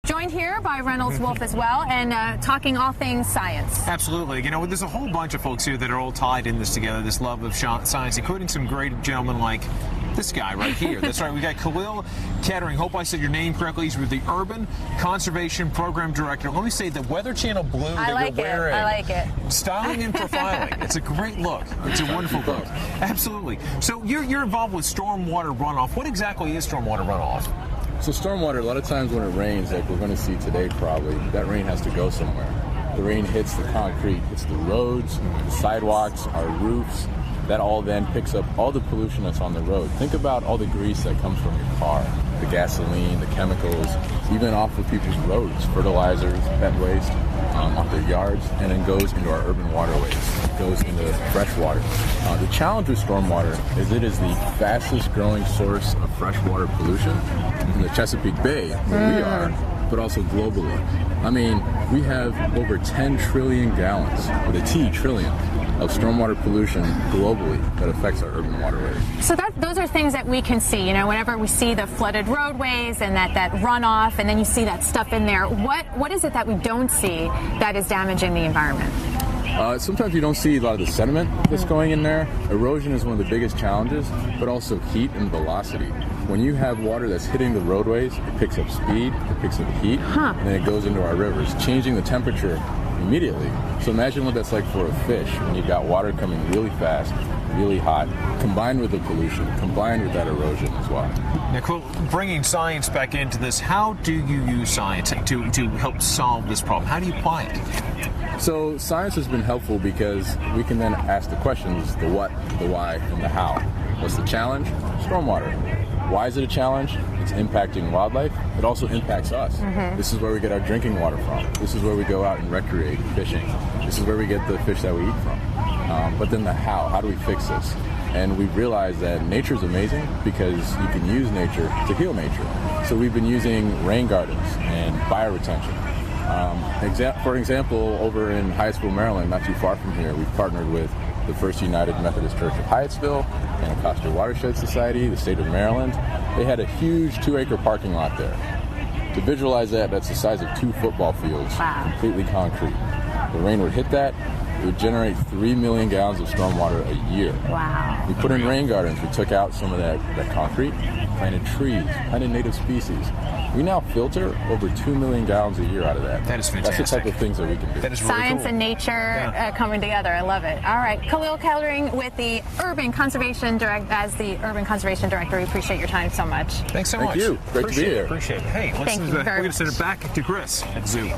Joined here by Reynolds Wolf as well, and talking all things science. Absolutely. You know, there's a whole bunch of folks here that are all tied in this together, this love of science, including some great gentlemen like this guy right here. That's right. We got Kahlil Kettering. Hope I said your name correctly. He's with the Urban Conservation Program Director. Let me say the Weather Channel blue that you're wearing. I like it. Styling and profiling. It's a great look. It's a wonderful look. Absolutely. So you're involved with stormwater runoff. What exactly is stormwater runoff? So stormwater, a lot of times when it rains, like we're going to see today probably, that rain has to go somewhere. The rain hits the concrete, hits the roads, the sidewalks, our roofs. That all then picks up all the pollution that's on the road. Think about all the grease that comes from your car, the gasoline, the chemicals, even off of people's roads, fertilizers, pet waste, off their yards, and then goes into our urban waterways. It goes into fresh water. The challenge with stormwater is it is the fastest growing source of freshwater pollution in the Chesapeake Bay, where we are, but also globally. I mean, we have over 10 trillion gallons, with a T, trillion, of stormwater pollution globally that affects our urban waterways. So those are things that we can see. You know, whenever we see the flooded roadways and that runoff, and then you see that stuff in there, what is it that we don't see that is damaging the environment? Sometimes you don't see a lot of the sediment that's going in there. Erosion is one of the biggest challenges, but also heat and velocity. When you have water that's hitting the roadways, it picks up speed, it picks up heat, and then it goes into our rivers, changing the temperature immediately. So imagine what that's like for a fish when you've got water coming really fast, really hot, combined with the pollution, combined with that erosion as well. Now, cool. Bringing science back into this, how do you use science to help solve this problem? How do you apply it? So science has been helpful because we can then ask the questions, the what, the why, and the how. What's the challenge? Stormwater. Why is it a challenge? It's impacting wildlife. It also impacts us. This is where we get our drinking water from. This is where we go out and recreate fishing. This is where we get the fish that we eat from. But then the how do we fix this? And we've realized that nature is amazing because you can use nature to heal nature. So we've been using rain gardens and bioretention. For example, over in Hyattsville, Maryland, not too far from here, we've partnered with the First United Methodist Church of Hyattsville, Anacostia Watershed Society, the state of Maryland. They had a huge 2-acre parking lot there. To visualize that, that's the size of 2 football fields, completely concrete. The rain would hit that, it would generate 3 million gallons of stormwater a year. Wow. We put in rain gardens, we took out some of that concrete, planted trees, planted native species. We now filter over 2 million gallons a year out of that. That is fantastic. That's the type of things that we can do. That is really Science cool. and nature coming together. I love it. All right. Kahlil Kettering with the Urban Conservation Director. We appreciate your time so much. Thanks so much. Thank you. Great to be here. Appreciate it. Hey, we're going to send it back to Chris at Zoo.